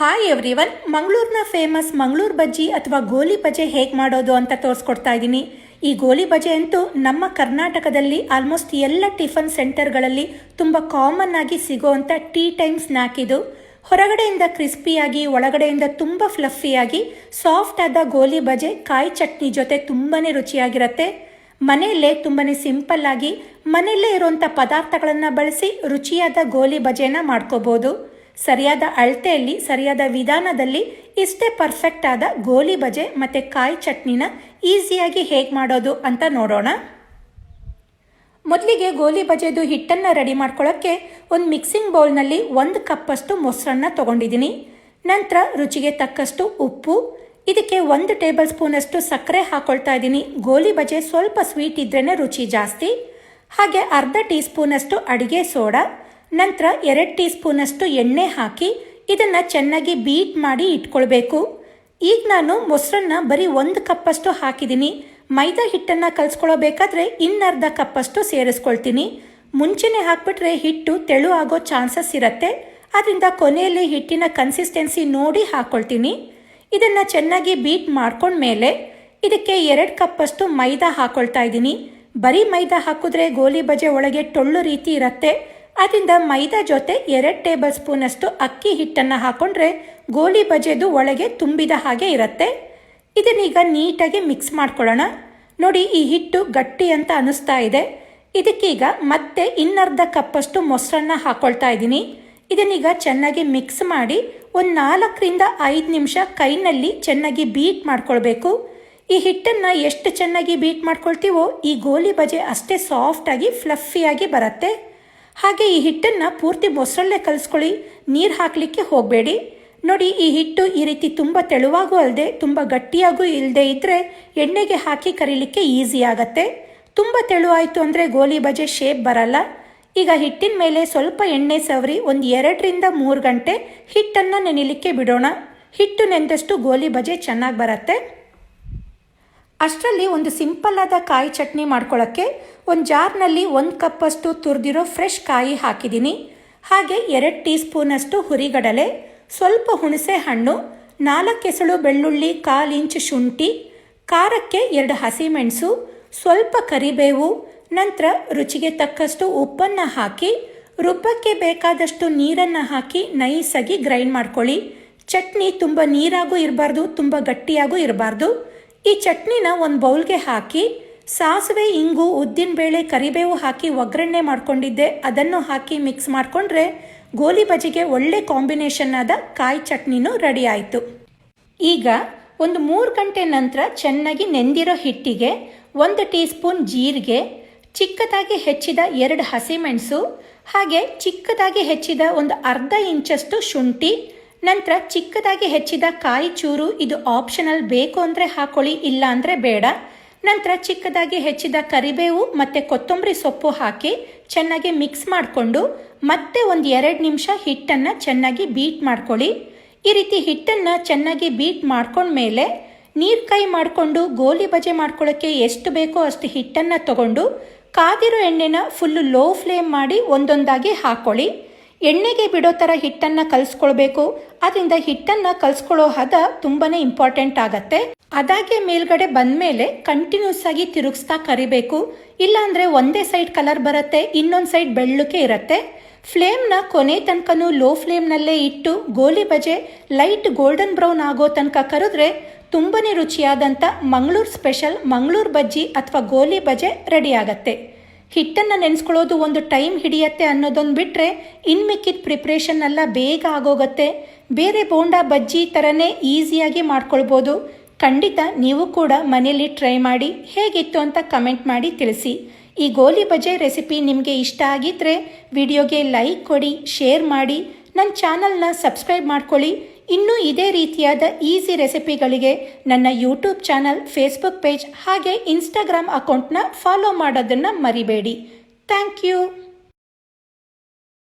Hi everyone, ಮಂಗಳೂರಿನ famous Mangaluru ಬಜ್ಜಿ ಅಥವಾ ಗೋಲಿ ಬಜೆ ಹೇಗೆ ಮಾಡೋದು ಅಂತ ತೋರಿಸ್ಕೊಡ್ತಾ ಇದ್ದೀನಿ. ಈ ಗೋಲಿ ಬಜೆ ಅಂತೂ ನಮ್ಮ ಕರ್ನಾಟಕದಲ್ಲಿ ಆಲ್ಮೋಸ್ಟ್ ಎಲ್ಲ ಟಿಫನ್ ಸೆಂಟರ್ಗಳಲ್ಲಿ ತುಂಬ ಕಾಮನ್ ಆಗಿ ಸಿಗೋವಂಥ ಟೀ ಟೈಮ್ ಸ್ನ್ಯಾಕ್ ಇದು. ಹೊರಗಡೆಯಿಂದ ಕ್ರಿಸ್ಪಿಯಾಗಿ ಒಳಗಡೆಯಿಂದ ತುಂಬ ಫ್ಲಫಿಯಾಗಿ ಸಾಫ್ಟ್ ಆದ ಗೋಲಿ ಬಜೆ ಕಾಯಿ ಚಟ್ನಿ ಜೊತೆ ತುಂಬಾ ರುಚಿಯಾಗಿರುತ್ತೆ. ಮನೆಯಲ್ಲೇ ತುಂಬಾ ಸಿಂಪಲ್ ಆಗಿ ಮನೆಯಲ್ಲೇ ಇರುವಂಥ ಪದಾರ್ಥಗಳನ್ನು ಬಳಸಿ ರುಚಿಯಾದ ಗೋಲಿ ಬಜೆನ ಮಾಡ್ಕೋಬೋದು. ಸರಿಯಾದ ಅಳತೆಯಲ್ಲಿ ಸರಿಯಾದ ವಿಧಾನದಲ್ಲಿ ಇಷ್ಟೇ ಪರ್ಫೆಕ್ಟ್ ಆದ ಗೋಲಿ ಬಜೆ ಮತ್ತು ಕಾಯಿ ಚಟ್ನಿನ ಈಸಿಯಾಗಿ ಹೇಗೆ ಮಾಡೋದು ಅಂತ ನೋಡೋಣ. ಮೊದಲಿಗೆ ಗೋಲಿ ಬಜೆದು ಹಿಟ್ಟನ್ನು ರೆಡಿ ಮಾಡ್ಕೊಳ್ಳೋಕ್ಕೆ ಒಂದು ಮಿಕ್ಸಿಂಗ್ ಬೌಲ್ನಲ್ಲಿ 1 ಕಪ್ಪಷ್ಟು ಮೊಸರನ್ನ ತೊಗೊಂಡಿದ್ದೀನಿ. ನಂತರ ರುಚಿಗೆ ತಕ್ಕಷ್ಟು ಉಪ್ಪು, ಇದಕ್ಕೆ 1 ಟೇಬಲ್ ಸ್ಪೂನಷ್ಟು ಸಕ್ಕರೆ ಹಾಕ್ಕೊಳ್ತಾ ಇದ್ದೀನಿ. ಗೋಲಿ ಬಜೆ ಸ್ವಲ್ಪ ಸ್ವೀಟ್ ಇದ್ರೇ ರುಚಿ ಜಾಸ್ತಿ. ಹಾಗೆ ಅರ್ಧ ಟೀ ಸ್ಪೂನಷ್ಟು ಅಡಿಗೆ ಸೋಡಾ, ನಂತರ 2 ಟೀ ಸ್ಪೂನಷ್ಟು ಎಣ್ಣೆ ಹಾಕಿ ಇದನ್ನು ಚೆನ್ನಾಗಿ ಬೀಟ್ ಮಾಡಿ ಇಟ್ಕೊಳ್ಬೇಕು. ಈಗ ನಾನು ಮೊಸರನ್ನ ಬರೀ 1 ಕಪ್ಪಷ್ಟು ಹಾಕಿದ್ದೀನಿ. ಮೈದಾ ಹಿಟ್ಟನ್ನು ಕಲಿಸ್ಕೊಳ್ಬೇಕಾದ್ರೆ ಇನ್ನರ್ಧ ಕಪ್ಪಷ್ಟು ಸೇರಿಸ್ಕೊಳ್ತೀನಿ. ಮುಂಚೆನೇ ಹಾಕ್ಬಿಟ್ರೆ ಹಿಟ್ಟು ತೆಳು ಆಗೋ ಚಾನ್ಸಸ್ ಇರುತ್ತೆ. ಅದರಿಂದ ಕೊನೆಯಲ್ಲಿ ಹಿಟ್ಟಿನ ಕನ್ಸಿಸ್ಟೆನ್ಸಿ ನೋಡಿ ಹಾಕ್ಕೊಳ್ತೀನಿ. ಇದನ್ನು ಚೆನ್ನಾಗಿ ಬೀಟ್ ಮಾಡ್ಕೊಂಡ್ಮೇಲೆ ಇದಕ್ಕೆ 2 ಕಪ್ಪಷ್ಟು ಮೈದಾ ಹಾಕ್ಕೊಳ್ತಾ ಇದ್ದೀನಿ. ಬರೀ ಮೈದಾ ಹಾಕಿದ್ರೆ ಗೋಲಿ ಬಜೆ ಒಳಗೆ ಟೊಳ್ಳು ರೀತಿ ಇರುತ್ತೆ. ಅದರಿಂದ ಮೈದಾ ಜೊತೆ 2 ಟೇಬಲ್ ಸ್ಪೂನಷ್ಟು ಅಕ್ಕಿ ಹಿಟ್ಟನ್ನು ಹಾಕ್ಕೊಂಡ್ರೆ ಗೋಲಿ ಬಜೆದು ಒಳಗೆ ತುಂಬಿದ ಹಾಗೆ ಇರುತ್ತೆ. ಇದನ್ನೀಗ ನೀಟಾಗಿ ಮಿಕ್ಸ್ ಮಾಡ್ಕೊಳ್ಳೋಣ. ನೋಡಿ, ಈ ಹಿಟ್ಟು ಗಟ್ಟಿ ಅಂತ ಅನ್ನಿಸ್ತಾ ಇದೆ. ಇದಕ್ಕೀಗ ಮತ್ತೆ ಇನ್ನರ್ಧ ಕಪ್ಪಷ್ಟು ಮೊಸರನ್ನ ಹಾಕ್ಕೊಳ್ತಾ ಇದ್ದೀನಿ. ಇದನ್ನೀಗ ಚೆನ್ನಾಗಿ ಮಿಕ್ಸ್ ಮಾಡಿ ಒಂದು 4ರಿಂದ 5 ನಿಮಿಷ ಕೈನಲ್ಲಿ ಚೆನ್ನಾಗಿ ಬೀಟ್ ಮಾಡ್ಕೊಳ್ಬೇಕು. ಈ ಹಿಟ್ಟನ್ನು ಎಷ್ಟು ಚೆನ್ನಾಗಿ ಬೀಟ್ ಮಾಡ್ಕೊಳ್ತೀವೋ ಈ ಗೋಲಿ ಬಜೆ ಅಷ್ಟೇ ಸಾಫ್ಟಾಗಿ ಫ್ಲಫಿಯಾಗಿ ಬರುತ್ತೆ. ಹಾಗೆ ಈ ಹಿಟ್ಟನ್ನು ಪೂರ್ತಿ ಮೊಸರಲ್ಲೇ ಕಲಿಸ್ಕೊಳ್ಳಿ, ನೀರು ಹಾಕಲಿಕ್ಕೆ ಹೋಗಬೇಡಿ. ನೋಡಿ, ಈ ಹಿಟ್ಟು ಈ ರೀತಿ ತುಂಬ ತೆಳುವಾಗೂ ಅಲ್ಲದೆ ತುಂಬ ಗಟ್ಟಿಯಾಗೂ ಇಲ್ಲದೆ ಇದ್ದರೆ ಎಣ್ಣೆಗೆ ಹಾಕಿ ಕರಿಲಿಕ್ಕೆ ಈಸಿ ಆಗುತ್ತೆ. ತುಂಬ ತೆಳು ಆಯಿತು ಅಂದರೆ ಗೋಲಿ ಬಜೆ ಶೇಪ್ ಬರಲ್ಲ. ಈಗ ಹಿಟ್ಟಿನ ಮೇಲೆ ಸ್ವಲ್ಪ ಎಣ್ಣೆ ಸವರಿ ಒಂದು 2ರಿಂದ 3 ಗಂಟೆ ಹಿಟ್ಟನ್ನು ನೆನೆಯಲಿಕ್ಕೆ ಬಿಡೋಣ. ಹಿಟ್ಟು ನೆಂದಷ್ಟು ಗೋಲಿ ಬಜೆ ಚೆನ್ನಾಗಿ ಬರುತ್ತೆ. ಅಷ್ಟರಲ್ಲಿ ಒಂದು ಸಿಂಪಲ್ ಆದ ಕಾಯಿ ಚಟ್ನಿ ಮಾಡ್ಕೊಳ್ಳೋಕ್ಕೆ ಒಂದು ಜಾರ್ನಲ್ಲಿ 1 ಕಪ್ಪಷ್ಟು ತುರಿದಿರೋ ಫ್ರೆಶ್ ಕಾಯಿ ಹಾಕಿದ್ದೀನಿ. ಹಾಗೆ 2 ಟೀ ಸ್ಪೂನಷ್ಟು ಹುರಿಗಡಲೆ, ಸ್ವಲ್ಪ ಹುಣಸೆ ಹಣ್ಣು, 4 ಎಸಳು ಬೆಳ್ಳುಳ್ಳಿ, 1/4 ಇಂಚು ಶುಂಠಿ, ಖಾರಕ್ಕೆ 2 ಹಸಿಮೆಣಸು, ಸ್ವಲ್ಪ ಕರಿಬೇವು, ನಂತರ ರುಚಿಗೆ ತಕ್ಕಷ್ಟು ಉಪ್ಪನ್ನು ಹಾಕಿ ರುಬ್ಬಕ್ಕೆ ಬೇಕಾದಷ್ಟು ನೀರನ್ನು ಹಾಕಿ ನೈಸಾಗಿ ಗ್ರೈಂಡ್ ಮಾಡ್ಕೊಳ್ಳಿ. ಚಟ್ನಿ ತುಂಬ ನೀರಾಗೂ ಇರಬಾರ್ದು, ತುಂಬ ಗಟ್ಟಿಯಾಗೂ ಇರಬಾರ್ದು. ಈ ಚಟ್ನಿನ ಒಂದು ಬೌಲ್ಗೆ ಹಾಕಿ ಸಾಸಿವೆ, ಇಂಗು, ಉದ್ದಿನಬೇಳೆ, ಕರಿಬೇವು ಹಾಕಿ ಒಗ್ಗರಣೆ ಮಾಡ್ಕೊಂಡಿದ್ದೆ, ಅದನ್ನು ಹಾಕಿ ಮಿಕ್ಸ್ ಮಾಡಿಕೊಂಡ್ರೆ ಗೋಲಿ ಬಜೆಗೆ ಒಳ್ಳೆ ಕಾಂಬಿನೇಷನ್ ಆದ ಕಾಯಿ ಚಟ್ನಿನೂ ರೆಡಿ ಆಯಿತು. ಈಗ ಒಂದು 3 ಗಂಟೆ ನಂತರ ಚೆನ್ನಾಗಿ ನೆಂದಿರೋ ಹಿಟ್ಟಿಗೆ 1 ಟೀ ಸ್ಪೂನ್ ಜೀರಿಗೆ, ಚಿಕ್ಕದಾಗಿ ಹೆಚ್ಚಿದ 2 ಹಸಿಮೆಣಸು, ಹಾಗೆ ಚಿಕ್ಕದಾಗಿ ಹೆಚ್ಚಿದ ಒಂದು ಅರ್ಧ ಇಂಚಷ್ಟು ಶುಂಠಿ, ನಂತರ ಚಿಕ್ಕದಾಗಿ ಹೆಚ್ಚಿದ ಕಾಯಿ ಚೂರು, ಇದು ಆಪ್ಷನಲ್, ಬೇಕು ಅಂದರೆ ಹಾಕೊಳ್ಳಿ, ಇಲ್ಲ ಅಂದರೆ ಬೇಡ. ನಂತರ ಚಿಕ್ಕದಾಗಿ ಹೆಚ್ಚಿದ ಕರಿಬೇವು ಮತ್ತು ಕೊತ್ತಂಬರಿ ಸೊಪ್ಪು ಹಾಕಿ ಚೆನ್ನಾಗಿ ಮಿಕ್ಸ್ ಮಾಡಿಕೊಂಡು ಮತ್ತೆ ಒಂದು 2 ನಿಮಿಷ ಹಿಟ್ಟನ್ನು ಚೆನ್ನಾಗಿ ಬೀಟ್ ಮಾಡ್ಕೊಳ್ಳಿ. ಈ ರೀತಿ ಹಿಟ್ಟನ್ನು ಚೆನ್ನಾಗಿ ಬೀಟ್ ಮಾಡ್ಕೊಂಡ್ಮೇಲೆ ನೀರು ಕೈ ಮಾಡಿಕೊಂಡು ಗೋಲಿ ಬಜೆ ಮಾಡ್ಕೊಳ್ಳೋಕ್ಕೆ ಎಷ್ಟು ಬೇಕೋ ಅಷ್ಟು ಹಿಟ್ಟನ್ನು ತಗೊಂಡು ಕಾದಿರೋ ಎಣ್ಣೆನ ಫುಲ್ಲು ಲೋ ಫ್ಲೇಮ್ ಮಾಡಿ ಒಂದೊಂದಾಗಿ ಹಾಕ್ಕೊಳ್ಳಿ. ಎಣ್ಣೆಗೆ ಬಿಡೋ ಥರ ಹಿಟ್ಟನ್ನು ಕಲಿಸ್ಕೊಳ್ಬೇಕು. ಅದರಿಂದ ಹಿಟ್ಟನ್ನು ಕಲಿಸ್ಕೊಳ್ಳೋ ಹದ ತುಂಬಾ ಇಂಪಾರ್ಟೆಂಟ್ ಆಗತ್ತೆ. ಅದಾಗೆ ಮೇಲ್ಗಡೆ ಬಂದಮೇಲೆ ಕಂಟಿನ್ಯೂಸ್ ಆಗಿ ತಿರುಗಿಸ್ತಾ ಕರಿಬೇಕು. ಇಲ್ಲಾಂದರೆ ಒಂದೇ ಸೈಡ್ ಕಲರ್ ಬರುತ್ತೆ, ಇನ್ನೊಂದು ಸೈಡ್ ಬೆಳ್ಳಕ್ಕೆ ಇರುತ್ತೆ. ಫ್ಲೇಮ್ನ ಕೊನೆ ತನಕನೂ ಲೋ ಫ್ಲೇಮ್ನಲ್ಲೇ ಇಟ್ಟು ಗೋಲಿ ಬಜೆ ಲೈಟ್ ಗೋಲ್ಡನ್ ಬ್ರೌನ್ ಆಗೋ ತನಕ ಕರೆದ್ರೆ ತುಂಬಾ ರುಚಿಯಾದಂಥ ಮಂಗಳೂರು ಸ್ಪೆಷಲ್ ಮಂಗಳೂರು ಬಜ್ಜಿ ಅಥವಾ ಗೋಲಿ ಬಜೆ ರೆಡಿ ಆಗತ್ತೆ. ಹಿಟ್ಟನ್ನು ನೆನೆಸ್ಕೊಳ್ಳೋದು ಒಂದು ಟೈಮ್ ಹಿಡಿಯತ್ತೆ ಅನ್ನೋದೊಂದು ಬಿಟ್ಟರೆ ಇನ್ಮಿಕ್ಕಿದ ಪ್ರಿಪ್ರೇಷನ್ ಎಲ್ಲ ಬೇಗ ಆಗೋಗುತ್ತೆ. ಬೇರೆ ಬೋಂಡಾ ಬಜ್ಜಿ ಥರನೇ ಈಸಿಯಾಗಿ ಮಾಡ್ಕೊಳ್ಬೋದು. ಖಂಡಿತ ನೀವು ಕೂಡ ಮನೆಯಲ್ಲಿ ಟ್ರೈ ಮಾಡಿ ಹೇಗಿತ್ತು ಅಂತ ಕಮೆಂಟ್ ಮಾಡಿ ತಿಳಿಸಿ. ಈ ಗೋಲಿ ಬಜೆ ರೆಸಿಪಿ ನಿಮಗೆ ಇಷ್ಟ ಆಗಿದ್ದರೆ ವಿಡಿಯೋಗೆ ಲೈಕ್ ಕೊಡಿ, ಶೇರ್ ಮಾಡಿ, ನನ್ನ ಚಾನಲ್ನ ಸಬ್ಸ್ಕ್ರೈಬ್ ಮಾಡ್ಕೊಳ್ಳಿ. ಇನ್ನೂ ಇದೇ ರೀತಿಯಾದ ಈಸಿ ರೆಸಿಪಿಗಳಿಗೆ ನನ್ನ ಯೂಟ್ಯೂಬ್ ಚಾನಲ್, ಫೇಸ್ಬುಕ್ ಪೇಜ್ ಹಾಗೆ ಇನ್ಸ್ಟಾಗ್ರಾಮ್ ಅಕೌಂಟ್ನ ಫಾಲೋ ಮಾಡೋದನ್ನು ಮರಿಬೇಡಿ. Thank you.